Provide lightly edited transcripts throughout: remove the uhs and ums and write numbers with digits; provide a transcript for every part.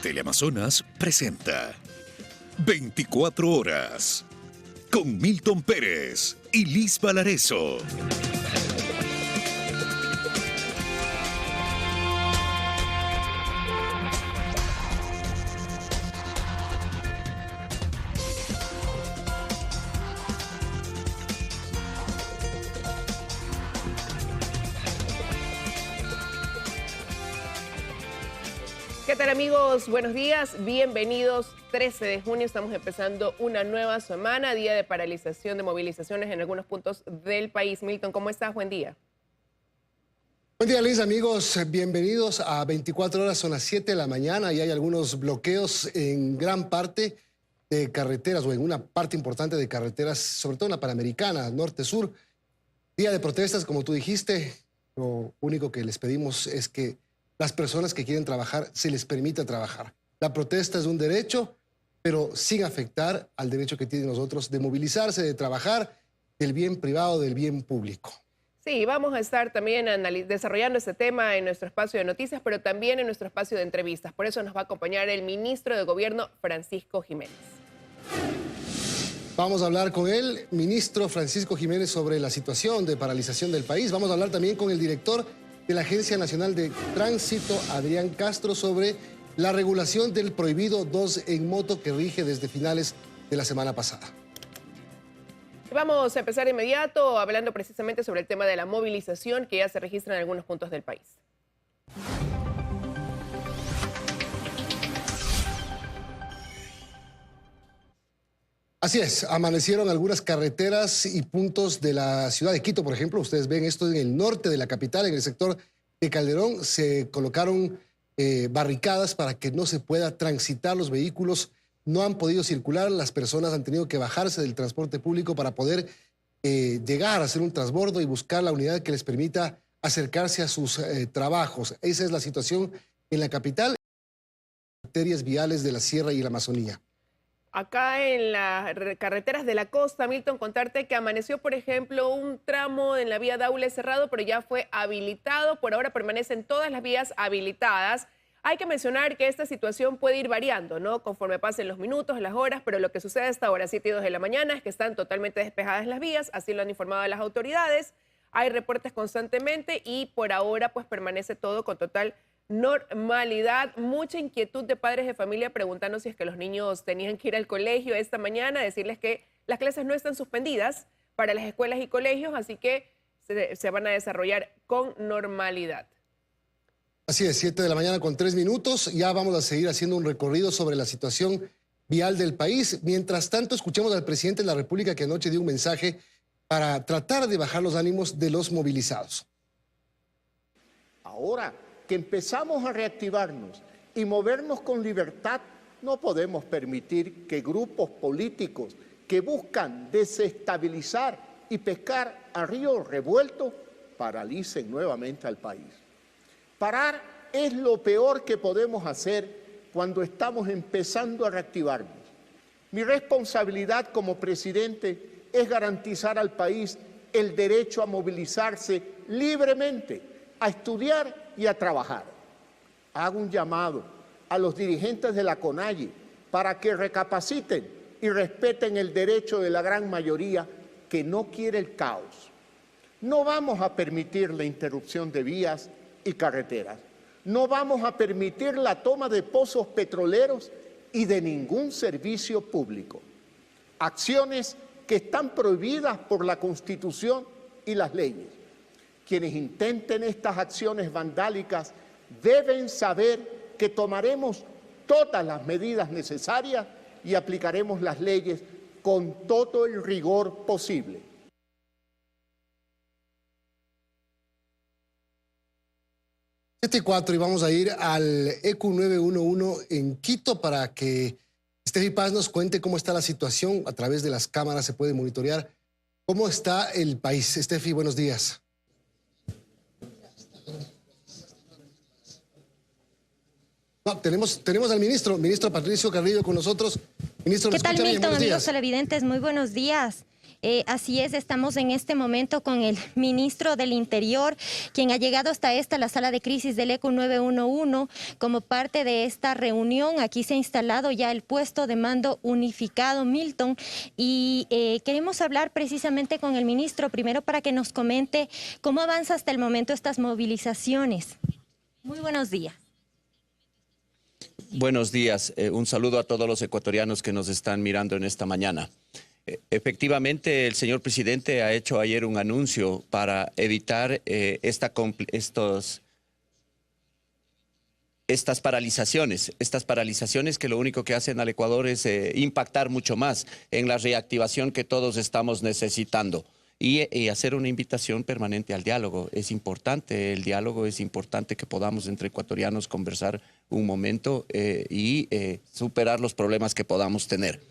Teleamazonas presenta 24 horas con Milton Pérez y Liz Valareso. ¿Qué tal, amigos? Buenos días, bienvenidos. 13 de junio estamos empezando una nueva semana, día de paralización de movilizaciones en algunos puntos del país. Milton, ¿cómo estás? Buen día. Buen día, Liz, amigos. Bienvenidos a 24 horas, son las 7 de la mañana y hay algunos bloqueos en gran parte de carreteras o en una parte importante de carreteras, sobre todo en la Panamericana, norte-sur. Día de protestas, como tú dijiste. Lo único que les pedimos es que las personas que quieren trabajar se les permita trabajar. La protesta es un derecho, pero sin afectar al derecho que tienen nosotros de movilizarse, de trabajar, del bien privado, del bien público. Sí, vamos a estar también desarrollando este tema en nuestro espacio de noticias, pero también en nuestro espacio de entrevistas. Por eso nos va a acompañar el ministro de Gobierno, Francisco Jiménez. Vamos a hablar con el ministro Francisco Jiménez sobre la situación de paralización del país. Vamos a hablar también con el director de la Agencia Nacional de Tránsito, Adrián Castro, sobre la regulación del prohibido 2 en moto que rige desde finales de la semana pasada. Vamos a empezar de inmediato hablando precisamente sobre el tema de la movilización que ya se registra en algunos puntos del país. Así es, amanecieron algunas carreteras y puntos de la ciudad de Quito, por ejemplo. Ustedes ven esto en el norte de la capital, en el sector de Calderón. Se colocaron barricadas para que no se pueda transitar. Los vehículos no han podido circular. Las personas han tenido que bajarse del transporte público para poder llegar a hacer un transbordo y buscar la unidad que les permita acercarse a sus trabajos. Esa es la situación en la capital, arterias viales de la Sierra y la Amazonía. Acá en las carreteras de la costa, Milton, contarte que amaneció, por ejemplo, un tramo en la vía Daule cerrado, pero ya fue habilitado. Por ahora permanecen todas las vías habilitadas. Hay que mencionar que esta situación puede ir variando, ¿no? Conforme pasen los minutos, las horas, pero lo que sucede hasta ahora, 7 y 2 de la mañana, es que están totalmente despejadas las vías, así lo han informado las autoridades. Hay reportes constantemente y por ahora pues permanece todo con total normalidad. Mucha inquietud de padres de familia preguntando si es que los niños tenían que ir al colegio esta mañana, decirles que las clases no están suspendidas para las escuelas y colegios, así que se van a desarrollar con normalidad. Así es, 7 de la mañana con 3 minutos. Ya vamos a seguir haciendo un recorrido sobre la situación vial del país. Mientras tanto, escuchemos al presidente de la República que anoche dio un mensaje para tratar de bajar los ánimos de los movilizados. Ahora que empezamos a reactivarnos y movernos con libertad, no podemos permitir que grupos políticos que buscan desestabilizar y pescar a río revuelto paralicen nuevamente al país. Parar es lo peor que podemos hacer cuando estamos empezando a reactivarnos. Mi responsabilidad como presidente es garantizar al país el derecho a movilizarse libremente, a estudiar y a trabajar. Hago un llamado a los dirigentes de la CONAIE para que recapaciten y respeten el derecho de la gran mayoría que no quiere el caos. No vamos a permitir la interrupción de vías y carreteras. No vamos a permitir la toma de pozos petroleros y de ningún servicio público. Acciones que están prohibidas por la Constitución y las leyes. Quienes intenten estas acciones vandálicas deben saber que tomaremos todas las medidas necesarias y aplicaremos las leyes con todo el rigor posible. Este 4 y vamos a ir al EQ 911 en Quito para que Steffi Paz nos cuente cómo está la situación. A través de las cámaras se puede monitorear cómo está el país. Steffi, buenos días. No, tenemos al ministro Patricio Carrillo con nosotros. Ministro, ¿qué tal, Milton? Buenos días. Amigos televidentes, muy buenos días. Así es, estamos en este momento con el ministro del Interior, quien ha llegado hasta la sala de crisis del ECO 911. Como parte de esta reunión, aquí se ha instalado ya el puesto de mando unificado, Milton, y queremos hablar precisamente con el ministro, primero para que nos comente cómo avanza hasta el momento estas movilizaciones. Muy buenos días. Buenos días. Un saludo a todos los ecuatorianos que nos están mirando en esta mañana. Efectivamente, el señor presidente ha hecho ayer un anuncio para evitar estas paralizaciones que lo único que hacen al Ecuador es impactar mucho más en la reactivación que todos estamos necesitando. Y hacer una invitación permanente al diálogo. Es importante el diálogo, es importante que podamos entre ecuatorianos conversar un momento y superar los problemas que podamos tener.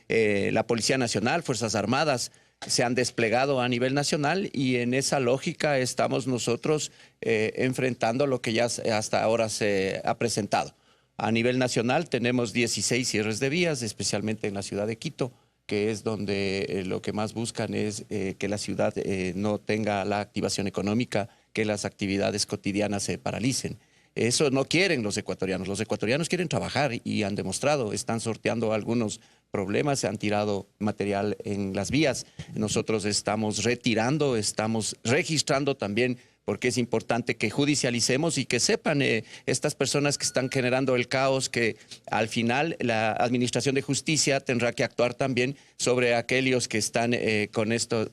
La Policía Nacional, Fuerzas Armadas se han desplegado a nivel nacional y en esa lógica estamos nosotros enfrentando lo que ya hasta ahora se ha presentado. A nivel nacional tenemos 16 cierres de vías, especialmente en la ciudad de Quito, que es donde lo que más buscan es que la ciudad no tenga la activación económica, que las actividades cotidianas se paralicen. Eso no quieren los ecuatorianos quieren trabajar y han demostrado, están sorteando algunos problemas, se han tirado material en las vías. Nosotros estamos retirando, estamos registrando también, porque es importante que judicialicemos y que sepan estas personas que están generando el caos, que al final la Administración de Justicia tendrá que actuar también sobre aquellos que están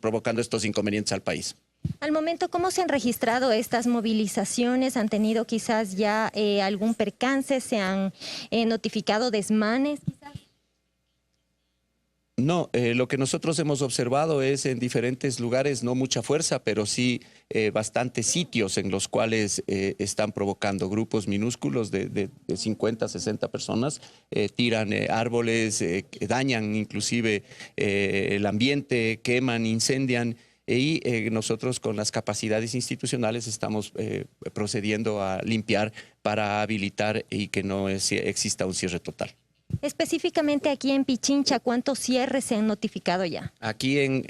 provocando estos inconvenientes al país. Al momento, ¿cómo se han registrado estas movilizaciones? ¿Han tenido quizás ya algún percance? ¿Se han notificado desmanes quizás? No, lo que nosotros hemos observado es en diferentes lugares, no mucha fuerza, pero sí bastantes sitios en los cuales están provocando grupos minúsculos de 50, 60 personas, tiran árboles, dañan inclusive el ambiente, queman, incendian. Y nosotros con las capacidades institucionales estamos procediendo a limpiar para habilitar y que no exista un cierre total. Específicamente aquí en Pichincha, ¿cuántos cierres se han notificado ya? Aquí en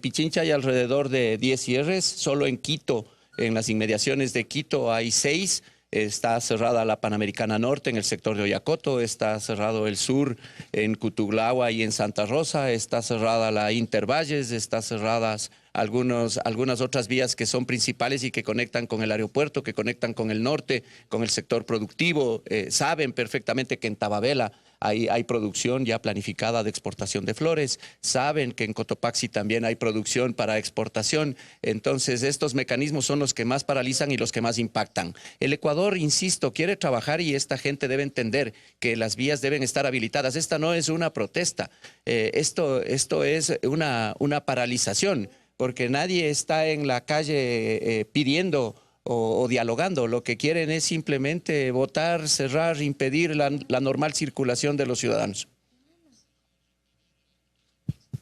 Pichincha hay alrededor de 10 cierres, solo en Quito, en las inmediaciones de Quito hay 6. Está cerrada la Panamericana Norte en el sector de Oyacoto, está cerrado el sur en Cutuglagua y en Santa Rosa, está cerrada la Intervalles, está cerradas algunas otras vías que son principales y que conectan con el aeropuerto, que conectan con el norte, con el sector productivo. Saben perfectamente que en Tababela hay producción ya planificada de exportación de flores, saben que en Cotopaxi también hay producción para exportación. Entonces estos mecanismos son los que más paralizan y los que más impactan. El Ecuador, insisto, quiere trabajar y esta gente debe entender que las vías deben estar habilitadas. Esta no es una protesta, esto es una paralización, porque nadie está en la calle pidiendo o dialogando. Lo que quieren es simplemente votar, cerrar, impedir la normal circulación de los ciudadanos.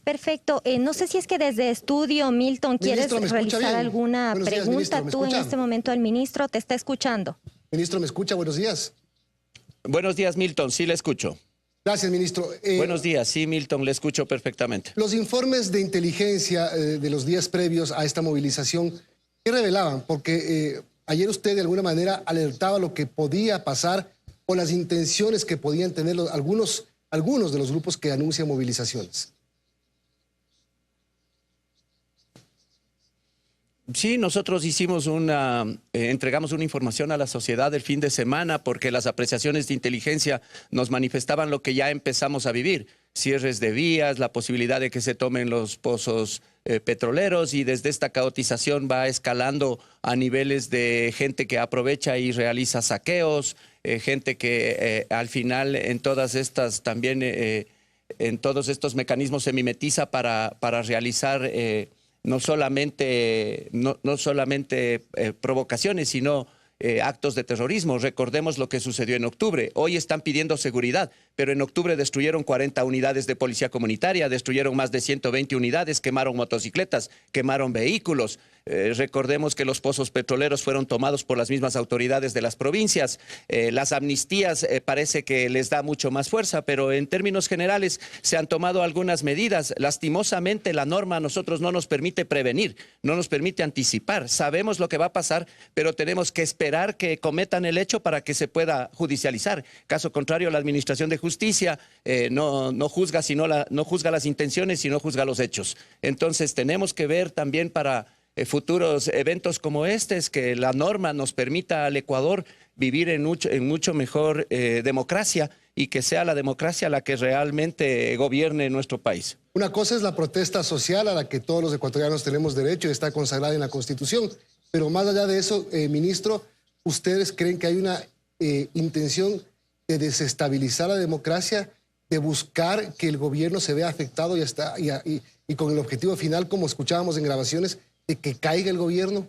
Perfecto. No sé si es que desde estudio, Milton, ¿quieres realizar alguna pregunta? Tú en este momento, el ministro te está escuchando. Ministro, ¿me escucha? Buenos días. Buenos días, Milton. Sí, le escucho. Gracias, ministro. Buenos días. Sí, Milton, le escucho perfectamente. Los informes de inteligencia de los días previos a esta movilización, ¿qué revelaban? Porque ayer usted de alguna manera alertaba lo que podía pasar o las intenciones que podían tener algunos de los grupos que anuncian movilizaciones. Sí, nosotros entregamos una información a la sociedad el fin de semana porque las apreciaciones de inteligencia nos manifestaban lo que ya empezamos a vivir. Cierres de vías, la posibilidad de que se tomen los pozos petroleros y desde esta caotización va escalando a niveles de gente que aprovecha y realiza saqueos, gente que al final en todas estas también, en todos estos mecanismos se mimetiza para realizar no solamente provocaciones, sino actos de terrorismo. Recordemos lo que sucedió en octubre. Hoy están pidiendo seguridad, pero en octubre destruyeron 40 unidades de policía comunitaria, destruyeron más de 120 unidades, quemaron motocicletas, quemaron vehículos. Recordemos que los pozos petroleros fueron tomados por las mismas autoridades de las provincias. Las amnistías parece que les da mucho más fuerza, pero en términos generales se han tomado algunas medidas. Lastimosamente la norma a nosotros no nos permite prevenir, no nos permite anticipar. Sabemos lo que va a pasar, pero tenemos que esperar que cometan el hecho para que se pueda judicializar. Caso contrario, la Administración de Justicia no juzga las intenciones, sino juzga los hechos. Entonces tenemos que ver también para futuros eventos como es que la norma nos permita al Ecuador vivir en mucho mejor democracia y que sea la democracia la que realmente gobierne nuestro país. Una cosa es la protesta social a la que todos los ecuatorianos tenemos derecho y está consagrada en la Constitución, pero más allá de eso, ministro, ¿ustedes creen que hay una intención de desestabilizar la democracia, de buscar que el gobierno se vea afectado y con el objetivo final, como escuchábamos en grabaciones, de que caiga el gobierno?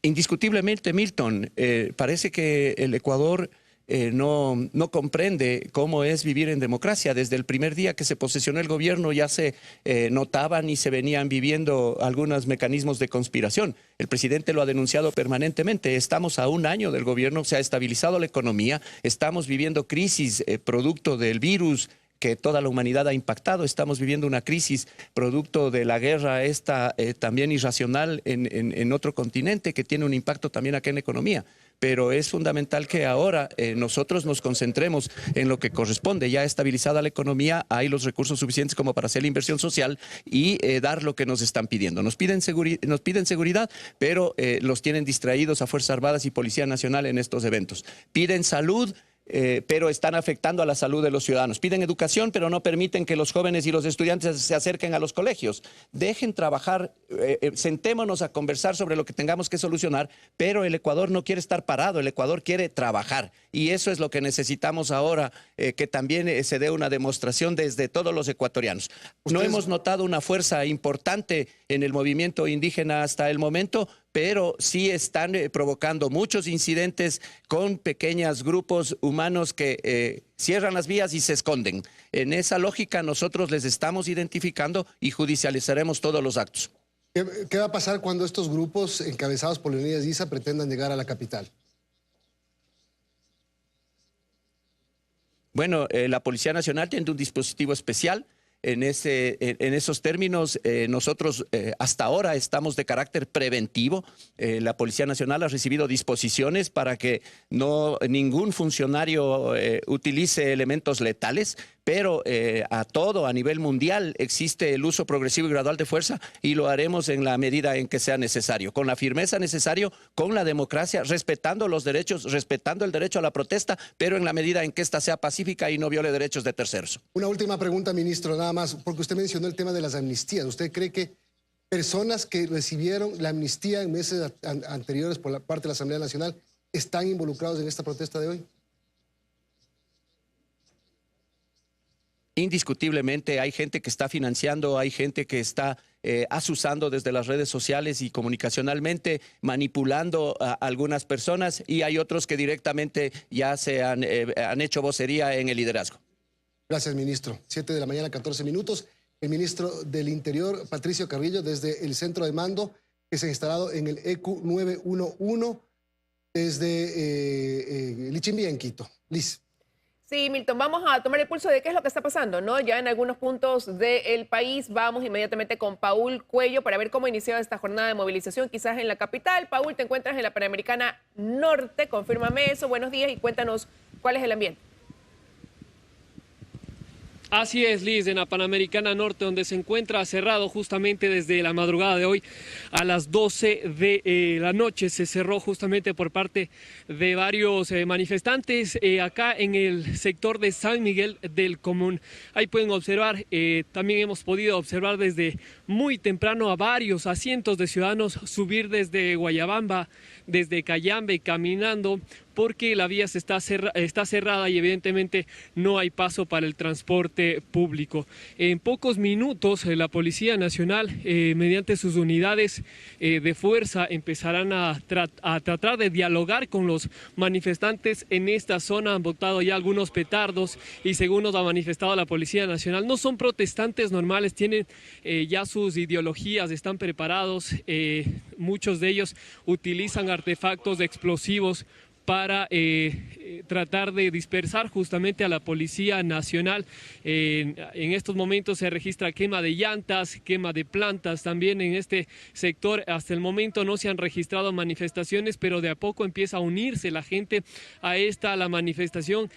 Indiscutiblemente, Milton, parece que el Ecuador no comprende cómo es vivir en democracia. Desde el primer día que se posesionó el gobierno ya se notaban y se venían viviendo algunos mecanismos de conspiración. El presidente lo ha denunciado permanentemente. Estamos a un año del gobierno, se ha estabilizado la economía, estamos viviendo crisis producto del virus que toda la humanidad ha impactado. Estamos viviendo una crisis producto de la guerra también irracional en otro continente que tiene un impacto también acá en la economía. Pero es fundamental que ahora nosotros nos concentremos en lo que corresponde. Ya estabilizada la economía, hay los recursos suficientes como para hacer la inversión social y dar lo que nos están pidiendo. Nos piden seguridad, pero los tienen distraídos a Fuerzas Armadas y Policía Nacional en estos eventos. Piden salud, pero están afectando a la salud de los ciudadanos. Piden educación, pero no permiten que los jóvenes y los estudiantes se acerquen a los colegios. Dejen trabajar, sentémonos a conversar sobre lo que tengamos que solucionar, pero el Ecuador no quiere estar parado, el Ecuador quiere trabajar. Y eso es lo que necesitamos ahora, que también se dé una demostración desde todos los ecuatorianos. No hemos notado una fuerza importante en el movimiento indígena hasta el momento, pero sí están provocando muchos incidentes con pequeños grupos humanos que cierran las vías y se esconden. En esa lógica nosotros les estamos identificando y judicializaremos todos los actos. ¿Qué va a pasar cuando estos grupos encabezados por Leonidas Issa pretendan llegar a la capital? Bueno, la Policía Nacional tiene un dispositivo especial. En esos términos, nosotros hasta ahora estamos de carácter preventivo. La Policía Nacional ha recibido disposiciones para que ningún funcionario utilice elementos letales, pero a nivel mundial existe el uso progresivo y gradual de fuerza y lo haremos en la medida en que sea necesario, con la firmeza necesaria, con la democracia, respetando los derechos, respetando el derecho a la protesta, pero en la medida en que ésta sea pacífica y no viole derechos de terceros. Una última pregunta, ministro, nada más, porque usted mencionó el tema de las amnistías. ¿Usted cree que personas que recibieron la amnistía en meses anteriores por la parte de la Asamblea Nacional están involucrados en esta protesta de hoy? Indiscutiblemente hay gente que está financiando, hay gente que está asusando desde las redes sociales y comunicacionalmente, manipulando a algunas personas, y hay otros que directamente ya se han hecho vocería en el liderazgo. Gracias, ministro. 7 de la mañana, 14 minutos. El ministro del Interior, Patricio Carrillo, desde el centro de mando que se ha instalado en el EQ 911 desde Lichimbía, en Quito. Liz. Sí, Milton, vamos a tomar el pulso de qué es lo que está pasando, ¿no? Ya en algunos puntos del país vamos inmediatamente con Paul Cuello para ver cómo ha iniciado esta jornada de movilización, quizás en la capital. Paul, te encuentras en la Panamericana Norte, confírmame eso, buenos días y cuéntanos cuál es el ambiente. Así es, Liz, en la Panamericana Norte, donde se encuentra cerrado justamente desde la madrugada de hoy a las 12 de la noche. Se cerró justamente por parte de varios manifestantes acá en el sector de San Miguel del Común. Ahí pueden observar, también hemos podido observar desde muy temprano a cientos de ciudadanos subir desde Guayabamba, desde Cayambe, caminando porque la vía está cerrada y evidentemente no hay paso para el transporte público. En pocos minutos la Policía Nacional, mediante sus unidades de fuerza, empezarán a tratar de dialogar con los manifestantes en esta zona. Han botado ya algunos petardos y, según nos ha manifestado la Policía Nacional, no son protestantes normales, tienen ya sus ideologías, están preparados, muchos de ellos utilizan artefactos explosivos para tratar de dispersar justamente a la Policía Nacional. En estos momentos se registra quema de llantas, quema de plantas también en este sector. Hasta el momento no se han registrado manifestaciones, pero de a poco empieza a unirse la gente a la manifestación.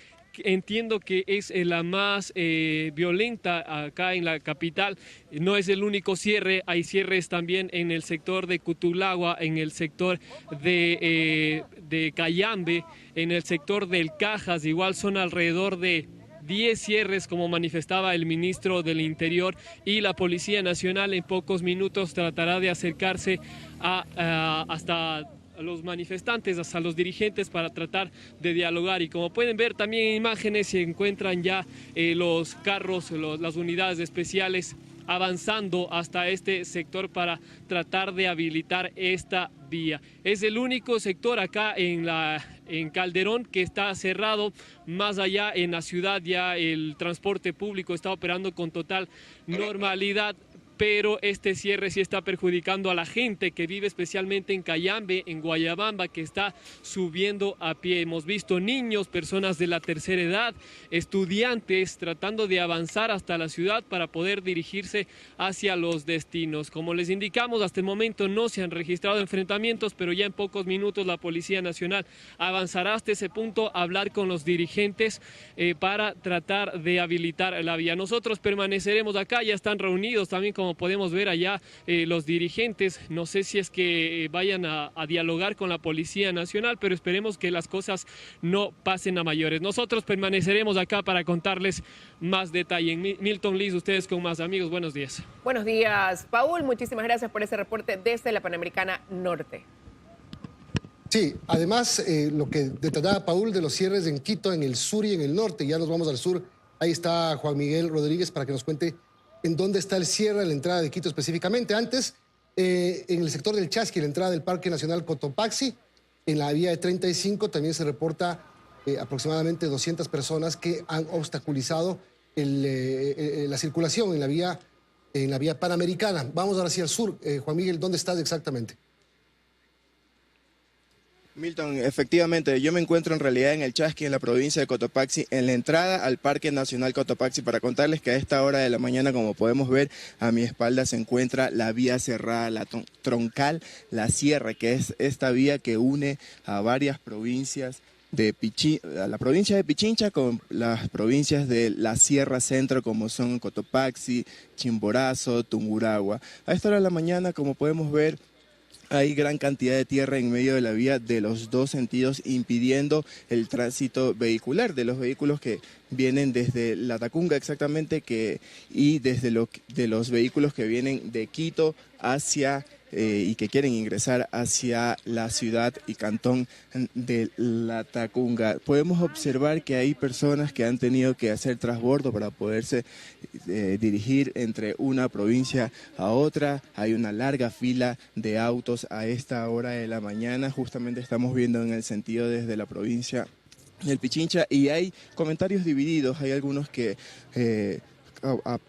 Entiendo que es la más violenta acá en la capital. No es el único cierre, hay cierres también en el sector de Cutulagua, en el sector de Cayambe, en el sector del Cajas. Igual son alrededor de 10 cierres, como manifestaba el ministro del Interior, y la Policía Nacional en pocos minutos tratará de acercarse hasta a los manifestantes, hasta los dirigentes, para tratar de dialogar. Y como pueden ver también en imágenes, se encuentran ya los carros, las unidades especiales avanzando hasta este sector para tratar de habilitar esta vía. Es el único sector acá en Calderón que está cerrado. Más allá en la ciudad ya el transporte público está operando con total normalidad, pero este cierre sí está perjudicando a la gente que vive especialmente en Cayambe, en Guayabamba, que está subiendo a pie. Hemos visto niños, personas de la tercera edad, estudiantes tratando de avanzar hasta la ciudad para poder dirigirse hacia los destinos. Como les indicamos, hasta el momento no se han registrado enfrentamientos, pero ya en pocos minutos la Policía Nacional avanzará hasta ese punto a hablar con los dirigentes para tratar de habilitar la vía. Nosotros permaneceremos acá, ya están reunidos también, como podemos ver allá, los dirigentes. No sé si es que vayan a dialogar con la Policía Nacional, pero esperemos que las cosas no pasen a mayores. Nosotros permaneceremos acá para contarles más detalle. Milton, Liz, ustedes con más. Amigos, buenos días. Buenos días, Paul. Muchísimas gracias por ese reporte desde la Panamericana Norte. Sí, además, lo que detallaba Paul de los cierres en Quito, en el sur y en el norte. Ya nos vamos al sur. Ahí está Juan Miguel Rodríguez para que nos cuente en dónde está el cierre en la entrada de Quito específicamente. Antes, en el sector del Chasqui, la entrada del Parque Nacional Cotopaxi, en la vía de 35 también se reporta aproximadamente 200 personas que han obstaculizado la circulación en la vía Panamericana. Vamos ahora hacia el sur. Juan Miguel, ¿dónde estás exactamente? Milton, efectivamente, yo me encuentro en realidad en el Chasqui, en la provincia de Cotopaxi, en la entrada al Parque Nacional Cotopaxi, para contarles que a esta hora de la mañana, como podemos ver, a mi espalda se encuentra la vía cerrada, la troncal, la sierra, que es esta vía que une a varias provincias a la provincia de Pichincha con las provincias de la Sierra Centro, como son Cotopaxi, Chimborazo, Tungurahua. A esta hora de la mañana, como podemos ver, hay gran cantidad de tierra en medio de la vía de los dos sentidos, impidiendo el tránsito vehicular de los vehículos que vienen desde La Tacunga exactamente y desde los vehículos que vienen de Quito hacia y que quieren ingresar hacia la ciudad y cantón de La Tacunga. Podemos observar que hay personas que han tenido que hacer transbordo para poderse dirigir entre una provincia a otra. Hay una larga fila de autos a esta hora de la mañana. Justamente estamos viendo en el sentido desde la provincia del Pichincha, y hay comentarios divididos. Hay algunos que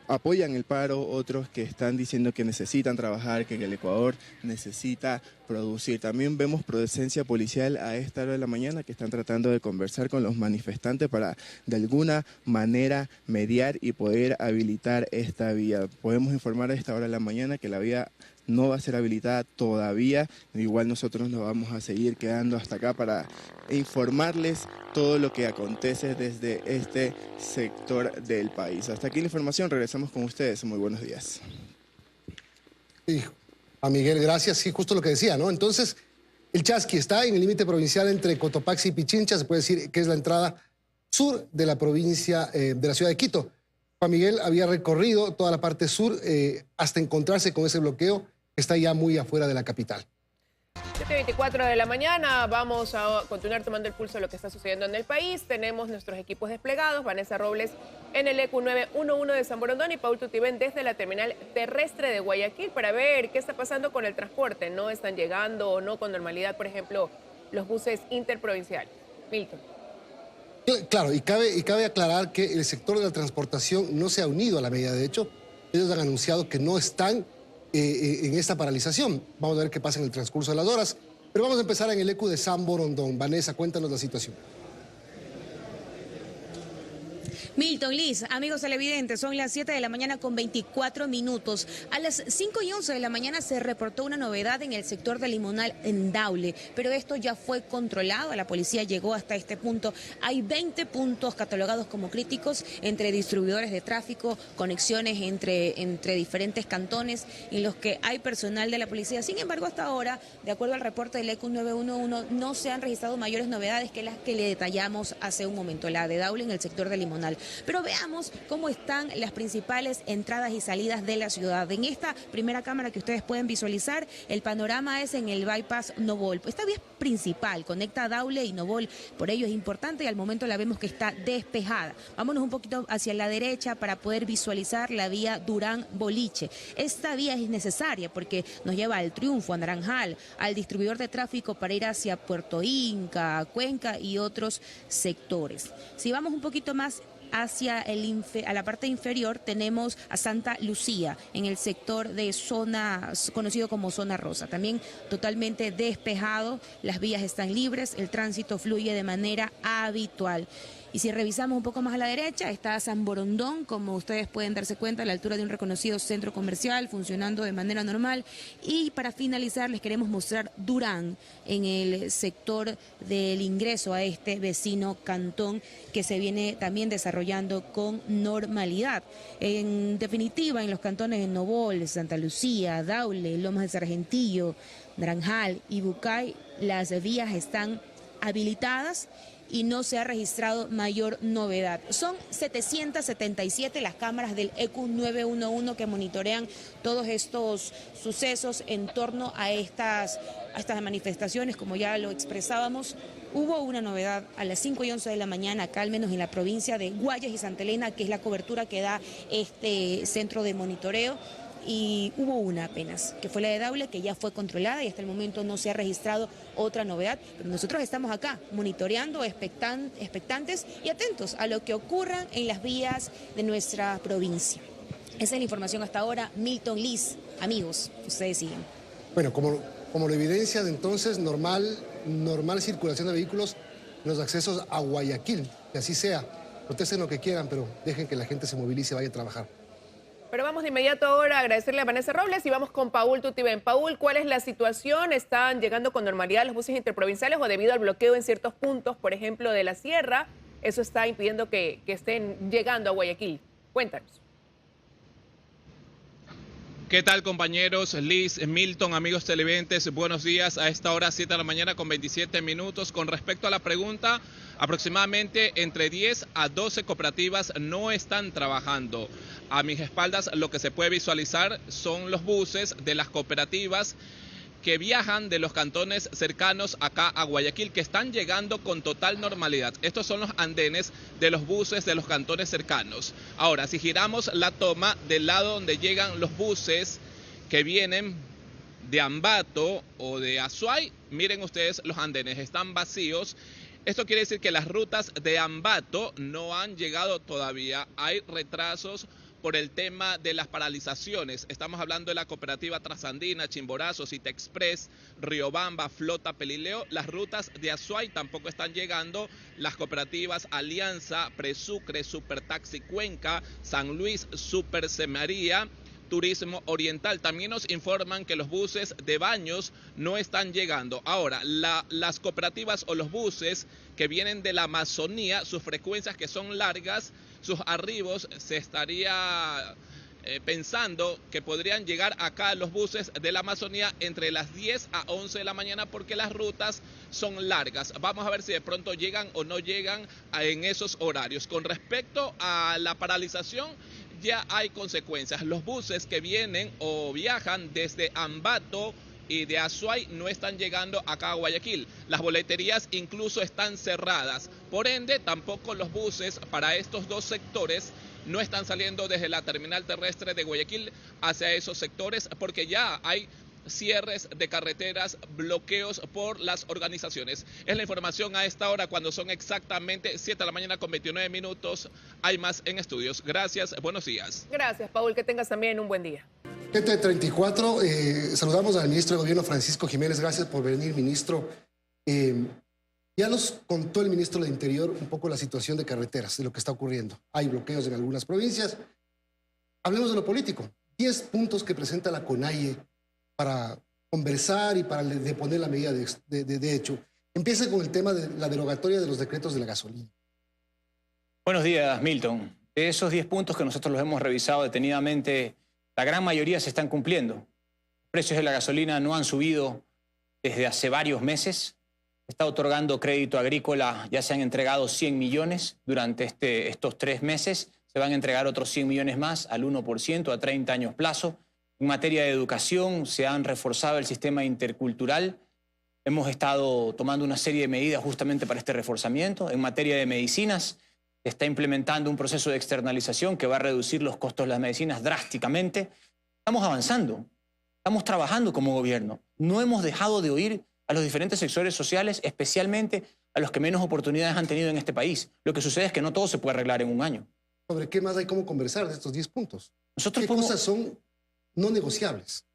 apoyan el paro, otros que están diciendo que necesitan trabajar, que el Ecuador necesita producir. También vemos presencia policial a esta hora de la mañana, que están tratando de conversar con los manifestantes para de alguna manera mediar y poder habilitar esta vía. Podemos informar a esta hora de la mañana que la vía no va a ser habilitada todavía. Igual nosotros nos vamos a seguir quedando hasta acá para informarles todo lo que acontece desde este sector del país. Hasta aquí la información, regresamos con ustedes. Muy buenos días. Sí, a Miguel, gracias. Sí, justo lo que decía, ¿no? Entonces, el Chasqui está en el límite provincial entre Cotopaxi y Pichincha. Se puede decir que es la entrada sur de la provincia, de la ciudad de Quito. Juan Miguel había recorrido toda la parte sur hasta encontrarse con ese bloqueo que está ya muy afuera de la capital. 7:24 de la mañana, vamos a continuar tomando el pulso de lo que está sucediendo en el país. Tenemos nuestros equipos desplegados, Vanessa Robles en el EQ 911 de San Borondón y Paul Tutibén desde la terminal terrestre de Guayaquil para ver qué está pasando con el transporte. ¿No están llegando o no con normalidad, por ejemplo, los buses interprovinciales? Milton. Claro, y cabe aclarar que el sector de la transportación no se ha unido a la medida. De hecho, ellos han anunciado que no están en esta paralización. Vamos a ver qué pasa en el transcurso de las horas. Pero vamos a empezar en el EQ de San Borondón. Vanessa, cuéntanos la situación. Milton, Liz, amigos televidentes, son las 7 de la mañana con 24 minutos. A las 5:11 de la mañana se reportó una novedad en el sector del Limonal en Daule, pero esto ya fue controlado, la policía llegó hasta este punto. Hay 20 puntos catalogados como críticos entre distribuidores de tráfico, conexiones entre diferentes cantones en los que hay personal de la policía. Sin embargo, hasta ahora, de acuerdo al reporte del EQ 911, no se han registrado mayores novedades que las que le detallamos hace un momento, la de Daule en el sector del Limonal. Pero veamos cómo están las principales entradas y salidas de la ciudad. En esta primera cámara que ustedes pueden visualizar, el panorama es en el bypass Novol. Esta vía principal conecta Daule y Novol, por ello es importante y al momento la vemos que está despejada. Vámonos un poquito hacia la derecha para poder visualizar la vía Durán-Boliche. Esta vía es necesaria porque nos lleva al Triunfo, a Naranjal, al distribuidor de tráfico para ir hacia Puerto Inca, Cuenca y otros sectores. Si vamos un poquito más hacia a la parte inferior, tenemos a Santa Lucía en el sector de zona conocido como zona rosa, también totalmente despejado, las vías están libres, el tránsito fluye de manera habitual. Y si revisamos un poco más a la derecha, está San Borondón, como ustedes pueden darse cuenta, a la altura de un reconocido centro comercial, funcionando de manera normal. Y para finalizar, les queremos mostrar Durán, en el sector del ingreso a este vecino cantón, que se viene también desarrollando con normalidad. En definitiva, en los cantones de Novol, Santa Lucía, Daule, Lomas de Sargentillo, Naranjal y Bucay, las vías están habilitadas y no se ha registrado mayor novedad. Son 777 las cámaras del EQ 911 que monitorean todos estos sucesos en torno a estas manifestaciones, como ya lo expresábamos. Hubo una novedad a las 5:11 de la mañana, acá al menos en la provincia de Guayas y Santa Elena, que es la cobertura que da este centro de monitoreo. Y hubo una apenas, que fue la de Daule, que ya fue controlada y hasta el momento no se ha registrado otra novedad. Pero nosotros estamos acá monitoreando, expectantes y atentos a lo que ocurra en las vías de nuestra provincia. Esa es la información hasta ahora. Milton, Liz, amigos, ustedes siguen. Bueno, como lo evidencia de entonces, normal circulación de vehículos en los accesos a Guayaquil, que así sea. Protesten lo que quieran, pero dejen que la gente se movilice y vaya a trabajar. Pero vamos de inmediato ahora a agradecerle a Vanessa Robles y vamos con Paul Tutibén. Paul, ¿cuál es la situación? ¿Están llegando con normalidad los buses interprovinciales o debido al bloqueo en ciertos puntos, por ejemplo, de la sierra, eso está impidiendo que estén llegando a Guayaquil? Cuéntanos. ¿Qué tal, compañeros? Liz, Milton, amigos televidentes, buenos días. A esta hora, 7 de la mañana con 27 minutos. Con respecto a la pregunta, aproximadamente entre 10 a 12 cooperativas no están trabajando. A mis espaldas lo que se puede visualizar son los buses de las cooperativas que viajan de los cantones cercanos acá a Guayaquil, que están llegando con total normalidad. Estos son los andenes de los buses de los cantones cercanos. Ahora, si giramos la toma del lado donde llegan los buses que vienen de Ambato o de Azuay, miren ustedes, los andenes están vacíos. Esto quiere decir que las rutas de Ambato no han llegado todavía. Hay retrasos por el tema de las paralizaciones. Estamos hablando de la cooperativa Trasandina, Chimborazo, Cita Express, Riobamba, Flota, Pelileo. Las rutas de Azuay tampoco están llegando. Las cooperativas Alianza, Presucre, Supertaxi Cuenca, San Luis, Super Semaría, Turismo Oriental. También nos informan que los buses de Baños no están llegando. Ahora, las cooperativas o los buses que vienen de la Amazonía, sus frecuencias que son largas, sus arribos, se estaría pensando que podrían llegar acá los buses de la Amazonía entre las 10 a 11 de la mañana porque las rutas son largas. Vamos a ver si de pronto llegan o no llegan en esos horarios. Con respecto a la paralización, ya hay consecuencias. Los buses que vienen o viajan desde Ambato y de Azuay no están llegando acá a Guayaquil. Las boleterías incluso están cerradas. Por ende, tampoco los buses para estos dos sectores no están saliendo desde la terminal terrestre de Guayaquil hacia esos sectores porque ya hay cierres de carreteras, bloqueos por las organizaciones. Es la información a esta hora cuando son exactamente 7 de la mañana con 29 minutos. Hay más en estudios. Gracias, buenos días. Gracias, Paul, que tengas también un buen día. 7:34, saludamos al ministro de Gobierno, Francisco Jiménez. Gracias por venir, ministro. Ya nos contó el ministro del Interior un poco la situación de carreteras, de lo que está ocurriendo. Hay bloqueos en algunas provincias. Hablemos de lo político. 10 puntos que presenta la CONAIE para conversar y para deponer la medida de hecho. Empieza con el tema de la derogatoria de los decretos de la gasolina. Buenos días, Milton. De esos 10 puntos que nosotros los hemos revisado detenidamente, la gran mayoría se están cumpliendo. Los precios de la gasolina no han subido desde hace varios meses. Está otorgando crédito agrícola, ya se han entregado 100 millones durante estos 3 meses. Se van a entregar otros 100 millones más al 1% a 30 años plazo. En materia de educación se han reforzado el sistema intercultural. Hemos estado tomando una serie de medidas justamente para este reforzamiento. En materia de medicinas se está implementando un proceso de externalización que va a reducir los costos de las medicinas drásticamente. Estamos avanzando, estamos trabajando como gobierno. No hemos dejado de oír a los diferentes sectores sociales, especialmente a los que menos oportunidades han tenido en este país. Lo que sucede es que no todo se puede arreglar en un año. ¿Sobre qué más hay como conversar de estos 10 puntos? ¿Qué cosas son no negociables?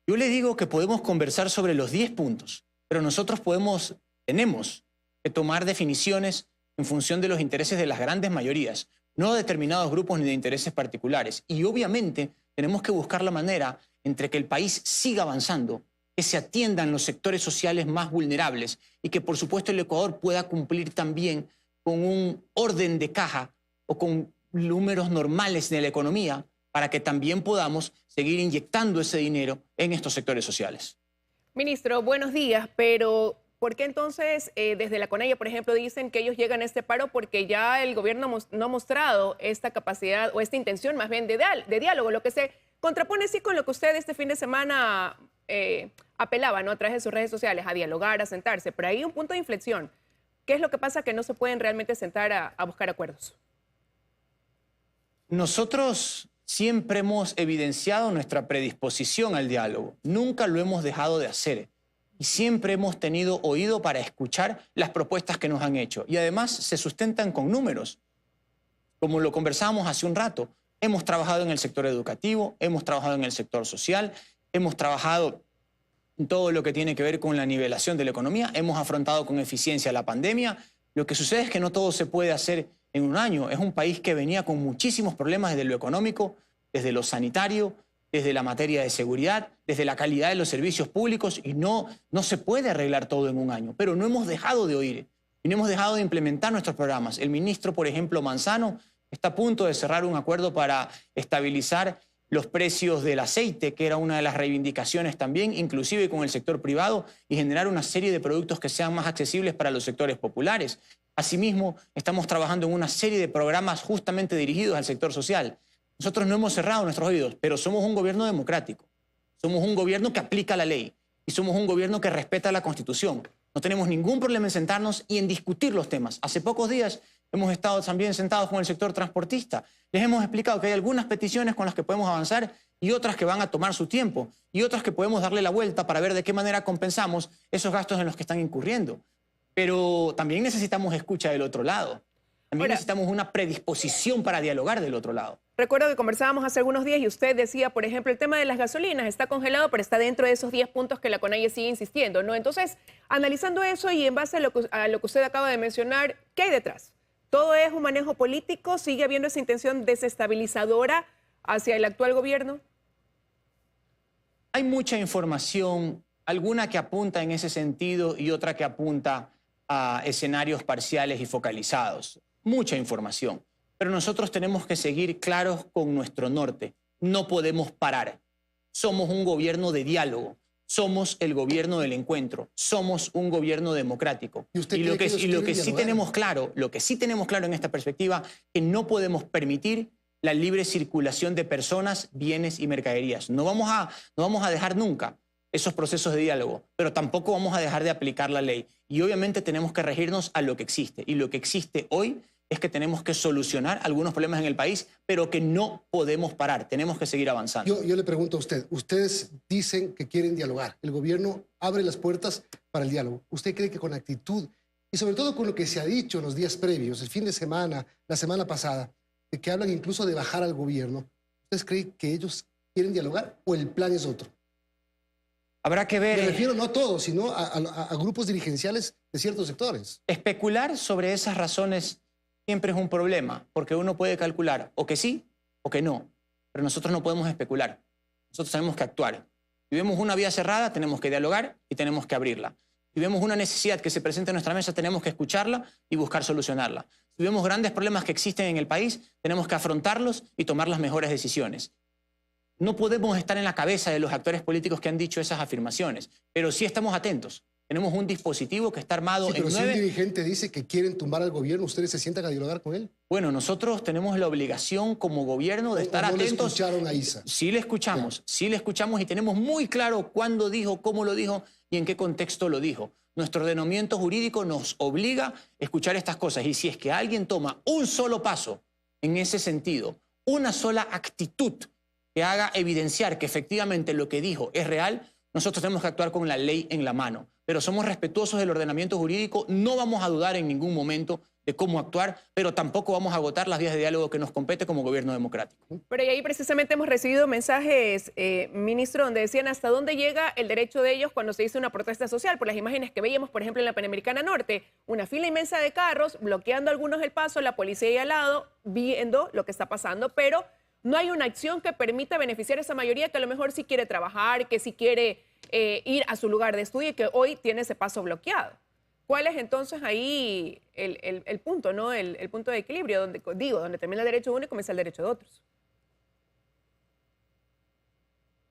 Yo le digo que podemos conversar sobre los 10 puntos, pero nosotros tenemos que tomar definiciones en función de los intereses de las grandes mayorías, no de determinados grupos ni de intereses particulares. Y obviamente tenemos que buscar la manera entre que el país siga avanzando, que se atiendan los sectores sociales más vulnerables y que, por supuesto, el Ecuador pueda cumplir también con un orden de caja o con números normales de la economía para que también podamos seguir inyectando ese dinero en estos sectores sociales. Ministro, buenos días, pero ¿por qué entonces desde la CONAIE, por ejemplo, dicen que ellos llegan a este paro porque ya el gobierno no ha mostrado esta capacidad o esta intención más bien de diálogo, lo que se contrapone sí con lo que usted este fin de semana apelaba, ¿no? A través de sus redes sociales, a dialogar, a sentarse, pero hay un punto de inflexión. ¿Qué es lo que pasa que no se pueden realmente sentar a buscar acuerdos? Nosotros siempre hemos evidenciado nuestra predisposición al diálogo. Nunca lo hemos dejado de hacer. Y siempre hemos tenido oído para escuchar las propuestas que nos han hecho. Y además se sustentan con números. Como lo conversábamos hace un rato, hemos trabajado en el sector educativo, hemos trabajado en el sector social, hemos trabajado en todo lo que tiene que ver con la nivelación de la economía, hemos afrontado con eficiencia la pandemia. Lo que sucede es que no todo se puede hacer en un año. Es un país que venía con muchísimos problemas desde lo económico, desde lo sanitario, desde la materia de seguridad, desde la calidad de los servicios públicos, y no se puede arreglar todo en un año. Pero no hemos dejado de oír y no hemos dejado de implementar nuestros programas. El ministro, por ejemplo, Manzano, está a punto de cerrar un acuerdo para estabilizar los precios del aceite, que era una de las reivindicaciones también, inclusive con el sector privado, y generar una serie de productos que sean más accesibles para los sectores populares. Asimismo, estamos trabajando en una serie de programas justamente dirigidos al sector social. Nosotros no hemos cerrado nuestros oídos, pero somos un gobierno democrático. Somos un gobierno que aplica la ley y somos un gobierno que respeta la Constitución. No tenemos ningún problema en sentarnos y en discutir los temas. Hace pocos días hemos estado también sentados con el sector transportista. Les hemos explicado que hay algunas peticiones con las que podemos avanzar y otras que van a tomar su tiempo y otras que podemos darle la vuelta para ver de qué manera compensamos esos gastos en los que están incurriendo. Pero también necesitamos escucha del otro lado. También necesitamos una predisposición para dialogar del otro lado. Recuerdo que conversábamos hace algunos días y usted decía, por ejemplo, el tema de las gasolinas está congelado, pero está dentro de esos 10 puntos que la CONAIE sigue insistiendo, ¿no? Entonces, analizando eso y en base a lo que usted acaba de mencionar, ¿qué hay detrás? ¿Todo es un manejo político? ¿Sigue habiendo esa intención desestabilizadora hacia el actual gobierno? Hay mucha información, alguna que apunta en ese sentido y otra que apunta a escenarios parciales y focalizados. Mucha información. Pero nosotros tenemos que seguir claros con nuestro norte. No podemos parar. Somos un gobierno de diálogo. Somos el gobierno del encuentro. Somos un gobierno democrático. Y lo que sí tenemos claro en esta perspectiva, que no podemos permitir la libre circulación de personas, bienes y mercaderías. No vamos a dejar nunca esos procesos de diálogo, pero tampoco vamos a dejar de aplicar la ley. Y obviamente tenemos que regirnos a lo que existe. Y lo que existe hoy es que tenemos que solucionar algunos problemas en el país, pero que no podemos parar, tenemos que seguir avanzando. Yo le pregunto a usted, ustedes dicen que quieren dialogar, el gobierno abre las puertas para el diálogo. ¿Usted cree que con actitud y sobre todo con lo que se ha dicho en los días previos, el fin de semana, la semana pasada, de que hablan incluso de bajar al gobierno, ¿ustedes creen que ellos quieren dialogar o el plan es otro? Habrá que ver. Me refiero no a todos, sino a grupos dirigenciales de ciertos sectores. Especular sobre esas razones siempre es un problema, porque uno puede calcular o que sí o que no, pero nosotros no podemos especular. Nosotros tenemos que actuar. Si vemos una vía cerrada, tenemos que dialogar y tenemos que abrirla. Si vemos una necesidad que se presenta en nuestra mesa, tenemos que escucharla y buscar solucionarla. Si vemos grandes problemas que existen en el país, tenemos que afrontarlos y tomar las mejores decisiones. No podemos estar en la cabeza de los actores políticos que han dicho esas afirmaciones, pero sí estamos atentos. Tenemos un dispositivo que está armado pero en si 9... un dirigente dice que quieren tumbar al gobierno, ¿ustedes se sientan a dialogar con él? Bueno, nosotros tenemos la obligación como gobierno de estar atentos. ¿No le escucharon a Isa? Sí le escuchamos y tenemos muy claro cuándo dijo, cómo lo dijo y en qué contexto lo dijo. Nuestro ordenamiento jurídico nos obliga a escuchar estas cosas y si es que alguien toma un solo paso en ese sentido, una sola actitud que haga evidenciar que efectivamente lo que dijo es real, nosotros tenemos que actuar con la ley en la mano. Pero somos respetuosos del ordenamiento jurídico, no vamos a dudar en ningún momento de cómo actuar, pero tampoco vamos a agotar las vías de diálogo que nos compete como gobierno democrático. Pero y ahí precisamente hemos recibido mensajes, ministro, donde decían hasta dónde llega el derecho de ellos cuando se dice una protesta social, por las imágenes que veíamos, por ejemplo, en la Panamericana Norte, una fila inmensa de carros, bloqueando algunos el paso, la policía ahí al lado, viendo lo que está pasando, pero no hay una acción que permita beneficiar a esa mayoría que a lo mejor sí quiere trabajar, que sí quiere ir a su lugar de estudio y que hoy tiene ese paso bloqueado. ¿Cuál es entonces ahí el punto, ¿no? El punto de equilibrio, donde termina el derecho de uno y comienza el derecho de otros?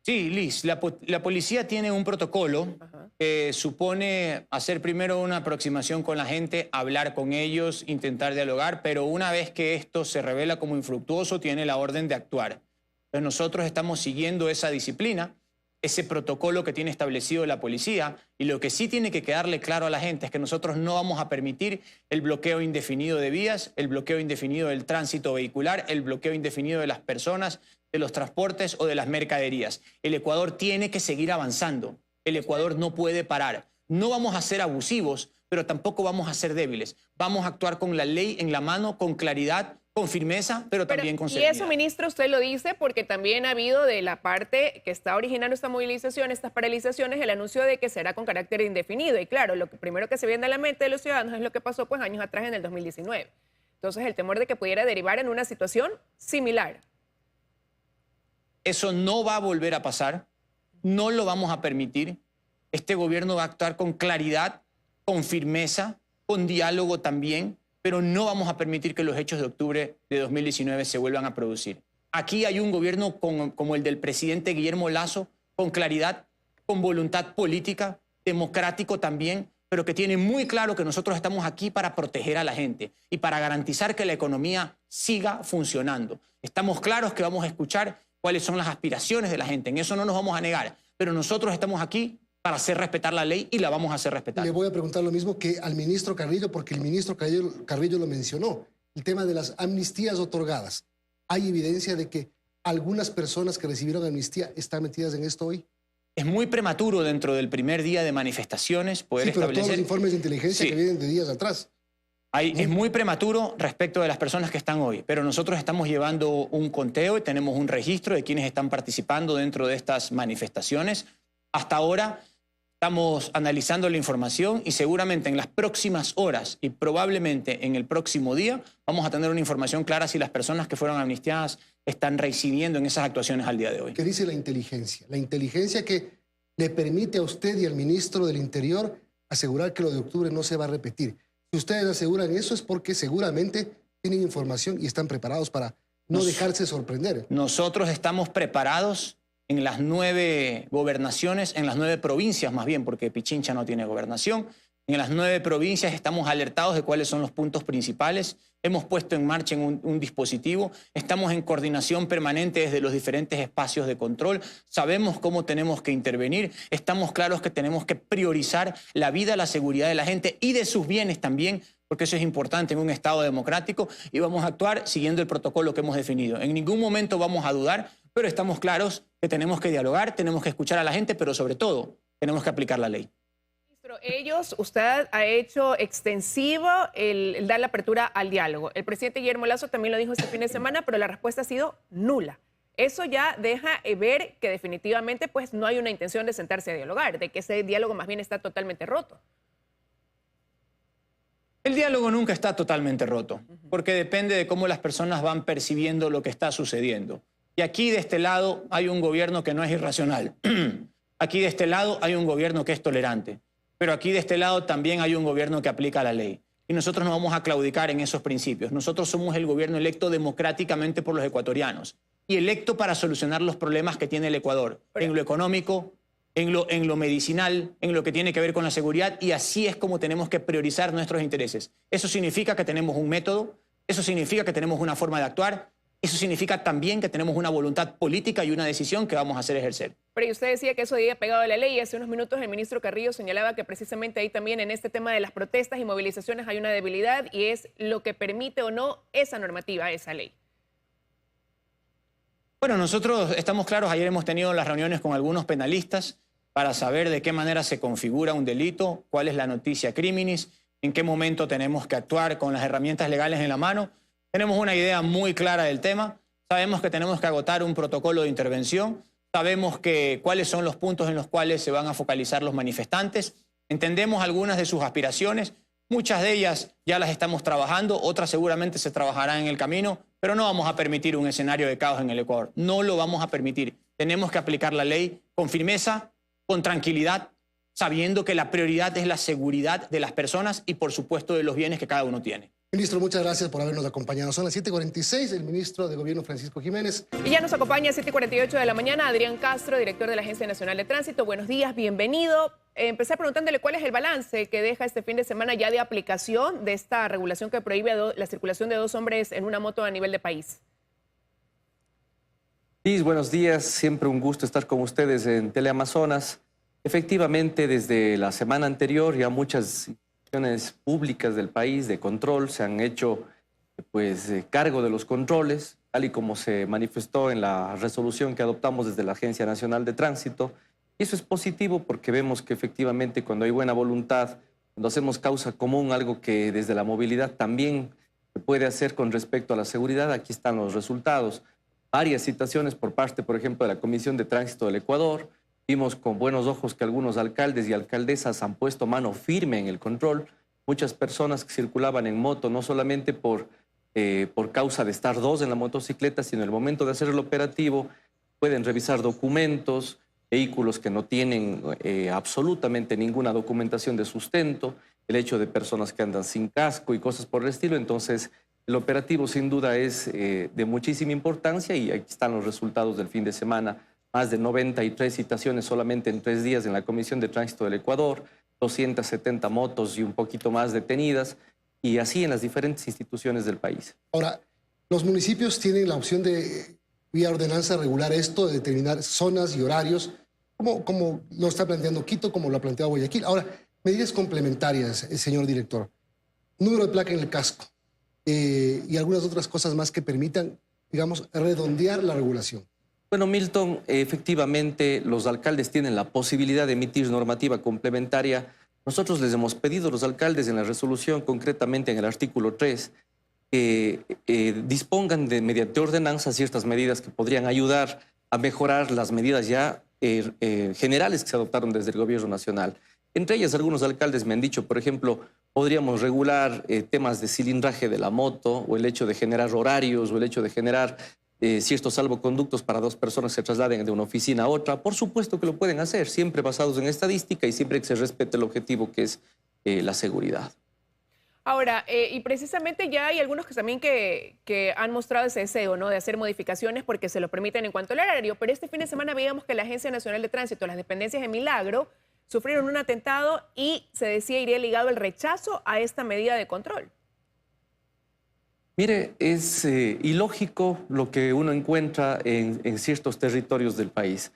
Sí, Liz, la policía tiene un protocolo que supone hacer primero una aproximación con la gente, hablar con ellos, intentar dialogar, pero una vez que esto se revela como infructuoso, tiene la orden de actuar. Entonces nosotros estamos siguiendo esa disciplina, ese protocolo que tiene establecido la policía, y lo que sí tiene que quedarle claro a la gente es que nosotros no vamos a permitir el bloqueo indefinido de vías, el bloqueo indefinido del tránsito vehicular, el bloqueo indefinido de las personas, de los transportes o de las mercaderías. El Ecuador tiene que seguir avanzando. El Ecuador no puede parar. No vamos a ser abusivos, pero tampoco vamos a ser débiles. Vamos a actuar con la ley en la mano, con claridad, con firmeza, pero también con serenidad. Y eso, ministro, usted lo dice porque también ha habido de la parte que está originando esta movilización, estas paralizaciones, el anuncio de que será con carácter indefinido. Y claro, lo primero que se viene a la mente de los ciudadanos es lo que pasó pues años atrás en el 2019. Entonces, el temor de que pudiera derivar en una situación similar. Eso no va a volver a pasar, no lo vamos a permitir. Este gobierno va a actuar con claridad, con firmeza, con diálogo también, pero no vamos a permitir que los hechos de octubre de 2019 se vuelvan a producir. Aquí hay un gobierno como el del presidente Guillermo Lasso, con claridad, con voluntad política, democrático también, pero que tiene muy claro que nosotros estamos aquí para proteger a la gente y para garantizar que la economía siga funcionando. Estamos claros que vamos a escuchar cuáles son las aspiraciones de la gente, en eso no nos vamos a negar, pero nosotros estamos aquí para hacer respetar la ley y la vamos a hacer respetar. Le voy a preguntar lo mismo que al ministro Carrillo, porque el ministro Carrillo lo mencionó, el tema de las amnistías otorgadas. ¿Hay evidencia de que algunas personas que recibieron amnistía están metidas en esto hoy? Es muy prematuro dentro del primer día de manifestaciones poder establecer... todos los informes de inteligencia que vienen de días atrás. Es muy prematuro respecto de las personas que están hoy, pero nosotros estamos llevando un conteo y tenemos un registro de quienes están participando dentro de estas manifestaciones. Hasta ahora estamos analizando la información y seguramente en las próximas horas y probablemente en el próximo día vamos a tener una información clara si las personas que fueron amnistiadas están reincidiendo en esas actuaciones al día de hoy. ¿Qué dice la inteligencia? La inteligencia que le permite a usted y al ministro del Interior asegurar que lo de octubre no se va a repetir. Si ustedes aseguran eso es porque seguramente tienen información y están preparados para no dejarse sorprender. Nosotros estamos preparados en las 9 gobernaciones, en las 9 provincias más bien, porque Pichincha no tiene gobernación. En las 9 provincias estamos alertados de cuáles son los puntos principales. Hemos puesto en marcha un dispositivo. Estamos en coordinación permanente desde los diferentes espacios de control. Sabemos cómo tenemos que intervenir. Estamos claros que tenemos que priorizar la vida, la seguridad de la gente y de sus bienes también, porque eso es importante en un Estado democrático, y vamos a actuar siguiendo el protocolo que hemos definido. En ningún momento vamos a dudar, pero estamos claros que tenemos que dialogar, tenemos que escuchar a la gente, pero sobre todo tenemos que aplicar la ley. Usted ha hecho extensivo el dar la apertura al diálogo. El presidente Guillermo Lasso también lo dijo este fin de semana, pero la respuesta ha sido nula. Eso ya deja ver que definitivamente pues, no hay una intención de sentarse a dialogar, de que ese diálogo más bien está totalmente roto. El diálogo nunca está totalmente roto, porque depende de cómo las personas van percibiendo lo que está sucediendo. Y aquí de este lado hay un gobierno que no es irracional. Aquí de este lado hay un gobierno que es tolerante. Pero aquí de este lado también hay un gobierno que aplica la ley. Y nosotros no vamos a claudicar en esos principios. Nosotros somos el gobierno electo democráticamente por los ecuatorianos y electo para solucionar los problemas que tiene el Ecuador, en lo económico, en lo medicinal, en lo que tiene que ver con la seguridad, y así es como tenemos que priorizar nuestros intereses. Eso significa que tenemos un método, eso significa que tenemos una forma de actuar, eso significa también que tenemos una voluntad política y una decisión que vamos a hacer ejercer. Pero usted decía que eso había pegado a la ley y hace unos minutos el ministro Carrillo señalaba que precisamente ahí también en este tema de las protestas y movilizaciones hay una debilidad y es lo que permite o no esa normativa, esa ley. Bueno, nosotros estamos claros, ayer hemos tenido las reuniones con algunos penalistas para saber de qué manera se configura un delito, cuál es la noticia criminis, en qué momento tenemos que actuar con las herramientas legales en la mano. Tenemos una idea muy clara del tema, sabemos que tenemos que agotar un protocolo de intervención, sabemos cuáles son los puntos en los cuales se van a focalizar los manifestantes, entendemos algunas de sus aspiraciones, muchas de ellas ya las estamos trabajando, otras seguramente se trabajarán en el camino, pero no vamos a permitir un escenario de caos en el Ecuador, no lo vamos a permitir. Tenemos que aplicar la ley con firmeza, con tranquilidad, sabiendo que la prioridad es la seguridad de las personas y por supuesto de los bienes que cada uno tiene. Ministro, muchas gracias por habernos acompañado. Son las 7:46, el ministro de Gobierno Francisco Jiménez. Y ya nos acompaña a 7:48 de la mañana Adrián Castro, director de la Agencia Nacional de Tránsito. Buenos días, bienvenido. Empecé preguntándole cuál es el balance que deja este fin de semana ya de aplicación de esta regulación que prohíbe la circulación de 2 hombres en una moto a nivel de país. Liz, buenos días. Siempre un gusto estar con ustedes en Teleamazonas. Efectivamente, desde la semana anterior ya muchas instituciones públicas del país de control se han hecho cargo de los controles, tal y como se manifestó en la resolución que adoptamos desde la Agencia Nacional de Tránsito. Y eso es positivo porque vemos que efectivamente cuando hay buena voluntad, cuando hacemos causa común, algo que desde la movilidad también se puede hacer con respecto a la seguridad, aquí están los resultados. Varias citaciones por parte, por ejemplo, de la Comisión de Tránsito del Ecuador. Vimos con buenos ojos que algunos alcaldes y alcaldesas han puesto mano firme en el control. Muchas personas que circulaban en moto, no solamente por causa de estar 2 en la motocicleta, sino en el momento de hacer el operativo, pueden revisar documentos, vehículos que no tienen absolutamente ninguna documentación de sustento, el hecho de personas que andan sin casco y cosas por el estilo. Entonces, el operativo sin duda es de muchísima importancia y aquí están los resultados del fin de semana. Más de 93 citaciones solamente en 3 días en la Comisión de Tránsito del Ecuador, 270 motos y un poquito más detenidas, y así en las diferentes instituciones del país. Ahora, los municipios tienen la opción de, vía ordenanza, regular esto, de determinar zonas y horarios, como lo está planteando Quito, como lo ha planteado Guayaquil. Ahora, medidas complementarias, señor director. Número de placa en el casco y algunas otras cosas más que permitan, digamos, redondear la regulación. Bueno, Milton, efectivamente los alcaldes tienen la posibilidad de emitir normativa complementaria. Nosotros les hemos pedido a los alcaldes en la resolución, concretamente en el artículo 3, que dispongan de mediante ordenanza ciertas medidas que podrían ayudar a mejorar las medidas ya generales que se adoptaron desde el gobierno nacional. Entre ellas, algunos alcaldes me han dicho, por ejemplo, podríamos regular temas de cilindraje de la moto, o el hecho de generar horarios, o el hecho de generar ciertos salvoconductos para 2 personas que se trasladen de una oficina a otra. Por supuesto que lo pueden hacer, siempre basados en estadística y siempre que se respete el objetivo que es la seguridad. Ahora, y precisamente ya hay algunos que también que han mostrado ese deseo, ¿no?, de hacer modificaciones porque se lo permiten en cuanto al horario, pero este fin de semana veíamos que la Agencia Nacional de Tránsito, las dependencias de Milagro, sufrieron un atentado y se decía iría ligado el rechazo a esta medida de control. Mire, es ilógico lo que uno encuentra en ciertos territorios del país.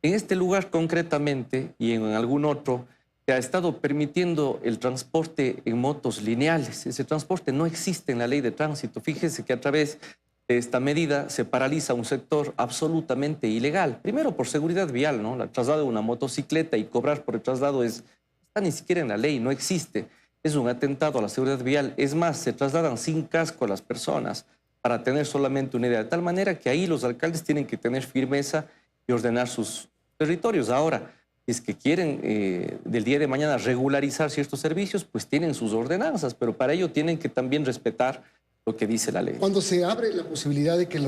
En este lugar concretamente y en algún otro se ha estado permitiendo el transporte en motos lineales. Ese transporte no existe en la ley de tránsito. Fíjese que a través de esta medida se paraliza un sector absolutamente ilegal. Primero por seguridad vial, ¿no? El traslado de una motocicleta y cobrar por el traslado está ni siquiera en la ley, no existe. Es un atentado a la seguridad vial. Es más, se trasladan sin casco a las personas para tener solamente una idea. De tal manera que ahí los alcaldes tienen que tener firmeza y ordenar sus territorios. Ahora, si es que quieren del día de mañana regularizar ciertos servicios, pues tienen sus ordenanzas, pero para ello tienen que también respetar lo que dice la ley. Cuando se abre la posibilidad de que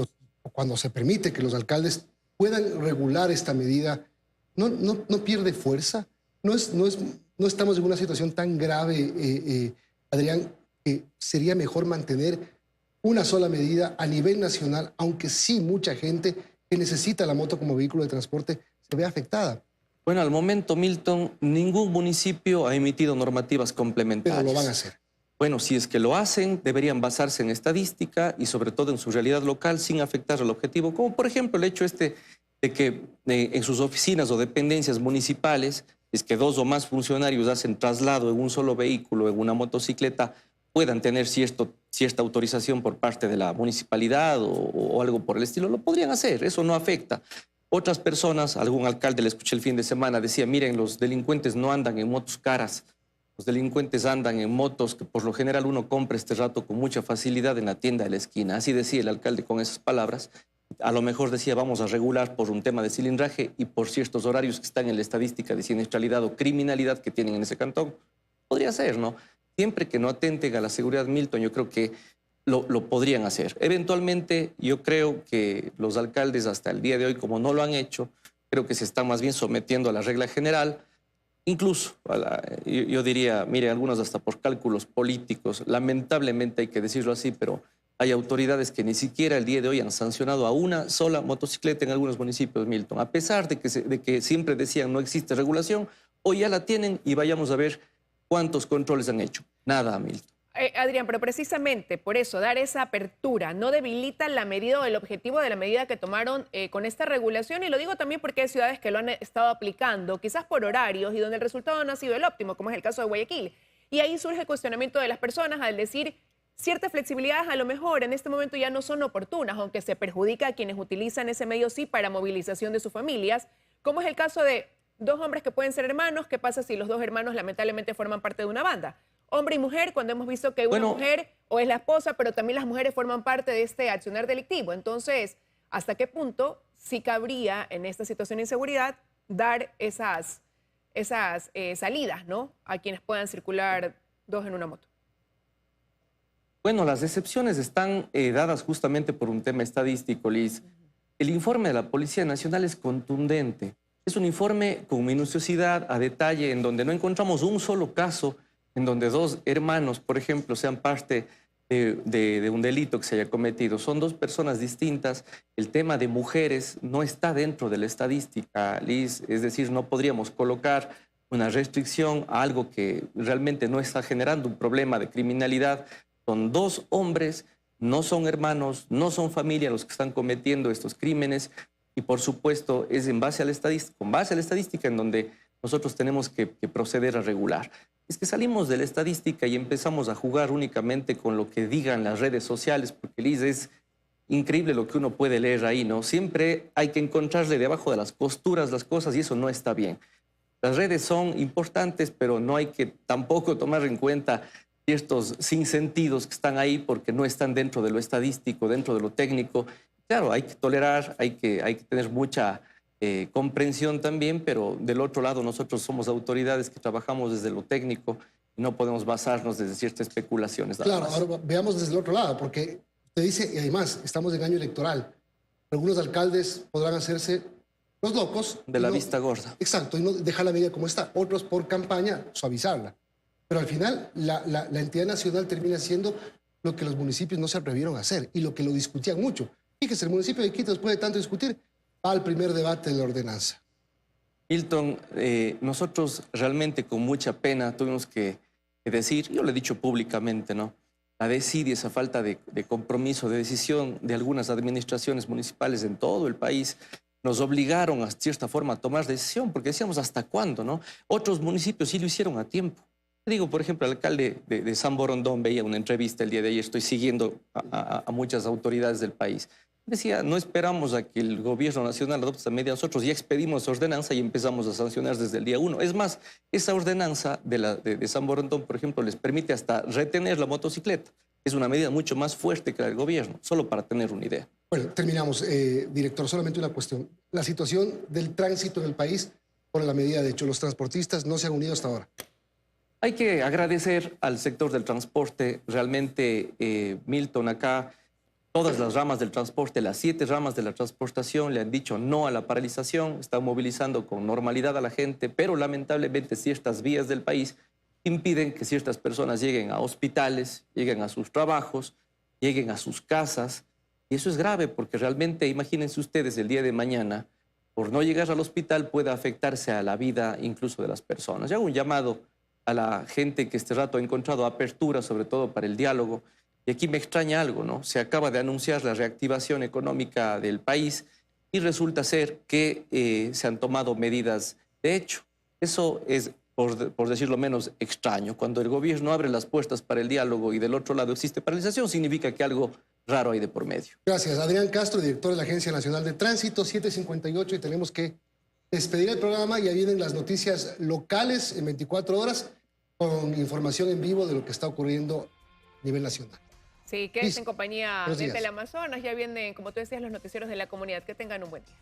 cuando se permite que los alcaldes puedan regular esta medida, ¿no pierde fuerza? No estamos en una situación tan grave, Adrián, que sería mejor mantener una sola medida a nivel nacional, aunque sí mucha gente que necesita la moto como vehículo de transporte se ve afectada. Bueno, al momento, Milton, ningún municipio ha emitido normativas complementarias. Pero lo van a hacer. Bueno, si es que lo hacen, deberían basarse en estadística y sobre todo en su realidad local sin afectar al objetivo, como por ejemplo el hecho de que en sus oficinas o dependencias municipales, es que 2 o más funcionarios hacen traslado en un solo vehículo, en una motocicleta, puedan tener cierta autorización por parte de la municipalidad o algo por el estilo. Lo podrían hacer, eso no afecta. Otras personas, algún alcalde le escuché el fin de semana, decía, miren, los delincuentes no andan en motos caras, los delincuentes andan en motos que por lo general uno compra este rato con mucha facilidad en la tienda de la esquina. Así decía el alcalde con esas palabras. A lo mejor decía, vamos a regular por un tema de cilindraje y por ciertos horarios que están en la estadística de siniestralidad o criminalidad que tienen en ese cantón. Podría ser, ¿no? Siempre que no atenten a la seguridad, Milton, yo creo que lo podrían hacer. Eventualmente, yo creo que los alcaldes hasta el día de hoy, como no lo han hecho, creo que se están más bien sometiendo a la regla general. Incluso, yo diría, mire, algunos hasta por cálculos políticos, lamentablemente hay que decirlo así, pero hay autoridades que ni siquiera el día de hoy han sancionado a una sola motocicleta en algunos municipios, Milton. A pesar de que siempre decían no existe regulación, hoy ya la tienen y vayamos a ver cuántos controles han hecho. Nada, Milton. Adrián, pero precisamente por eso, dar esa apertura no debilita la medida o el objetivo de la medida que tomaron con esta regulación, y lo digo también porque hay ciudades que lo han estado aplicando, quizás por horarios, y donde el resultado no ha sido el óptimo, como es el caso de Guayaquil. Y ahí surge el cuestionamiento de las personas al decir ciertas flexibilidades a lo mejor en este momento ya no son oportunas, aunque se perjudica a quienes utilizan ese medio sí para movilización de sus familias, como es el caso de 2 hombres que pueden ser hermanos. ¿Qué pasa si los 2 hermanos lamentablemente forman parte de una banda? Hombre y mujer, cuando hemos visto que una mujer o es la esposa, pero también las mujeres forman parte de este accionar delictivo. Entonces, ¿hasta qué punto sí cabría en esta situación de inseguridad dar esas salidas, ¿no?, a quienes puedan circular 2 en una moto? Bueno, las excepciones están dadas justamente por un tema estadístico, Liz. El informe de la Policía Nacional es contundente. Es un informe con minuciosidad, a detalle, en donde no encontramos un solo caso en donde 2 hermanos, por ejemplo, sean parte de un delito que se haya cometido. Son 2 personas distintas. El tema de mujeres no está dentro de la estadística, Liz. Es decir, no podríamos colocar una restricción a algo que realmente no está generando un problema de criminalidad. Son 2 hombres, no son hermanos, no son familia los que están cometiendo estos crímenes, y por supuesto es en base a la estadística, con base a la estadística en donde nosotros tenemos que proceder a regular. Es que salimos de la estadística y empezamos a jugar únicamente con lo que digan las redes sociales, porque, Liz, es increíble lo que uno puede leer ahí, ¿no? Siempre hay que encontrarle debajo de las costuras las cosas y eso no está bien. Las redes son importantes, pero no hay que tampoco tomar en cuenta ciertos sinsentidos que están ahí porque no están dentro de lo estadístico, dentro de lo técnico. Claro, hay que tolerar, hay que tener mucha comprensión también, pero del otro lado nosotros somos autoridades que trabajamos desde lo técnico y no podemos basarnos desde ciertas especulaciones. Claro, ahora veamos desde el otro lado, porque usted dice, y además estamos en año electoral, algunos alcaldes podrán hacerse los locos. De la vista gorda. Exacto, y no dejar la medida como está. Otros por campaña suavizarla. Pero al final la entidad nacional termina siendo lo que los municipios no se atrevieron a hacer y lo que lo discutían mucho. Fíjese, el municipio de Quito, después de tanto discutir, va al primer debate de la ordenanza. Milton, nosotros realmente con mucha pena tuvimos que decir, yo lo he dicho públicamente, ¿no? La desidia, esa falta de compromiso, de decisión de algunas administraciones municipales en todo el país, nos obligaron a cierta forma a tomar decisión, porque decíamos, ¿hasta cuándo, no? Otros municipios sí lo hicieron a tiempo. Digo, por ejemplo, el alcalde de San Borondón veía una entrevista el día de ayer, estoy siguiendo a muchas autoridades del país. Decía, no esperamos a que el gobierno nacional adopte esta medida, nosotros ya expedimos ordenanza y empezamos a sancionar desde el día 1. Es más, esa ordenanza de San Borondón, por ejemplo, les permite hasta retener la motocicleta. Es una medida mucho más fuerte que la del gobierno, solo para tener una idea. Bueno, terminamos. Director, solamente una cuestión. La situación del tránsito en el país por la medida, de hecho, los transportistas no se han unido hasta ahora. Hay que agradecer al sector del transporte. Realmente, Milton, acá, todas las ramas del transporte, las 7 ramas de la transportación le han dicho no a la paralización, están movilizando con normalidad a la gente, pero lamentablemente ciertas vías del país impiden que ciertas personas lleguen a hospitales, lleguen a sus trabajos, lleguen a sus casas. Y eso es grave porque realmente, imagínense ustedes, el día de mañana, por no llegar al hospital puede afectarse a la vida incluso de las personas. Yo hago un llamado a la gente que este rato ha encontrado apertura, sobre todo para el diálogo. Y aquí me extraña algo, ¿no? Se acaba de anunciar la reactivación económica del país y resulta ser que se han tomado medidas de hecho. Eso es, por decirlo menos, extraño. Cuando el gobierno abre las puertas para el diálogo y del otro lado existe paralización, significa que algo raro hay de por medio. Gracias. Adrián Castro, director de la Agencia Nacional de Tránsito, 7:58, y tenemos que despedir el programa. Ya vienen las noticias locales en 24 horas con información en vivo de lo que está ocurriendo a nivel nacional. Sí, quédense en compañía de Teleamazonas. Ya vienen, como tú decías, los noticieros de la comunidad. Que tengan un buen día.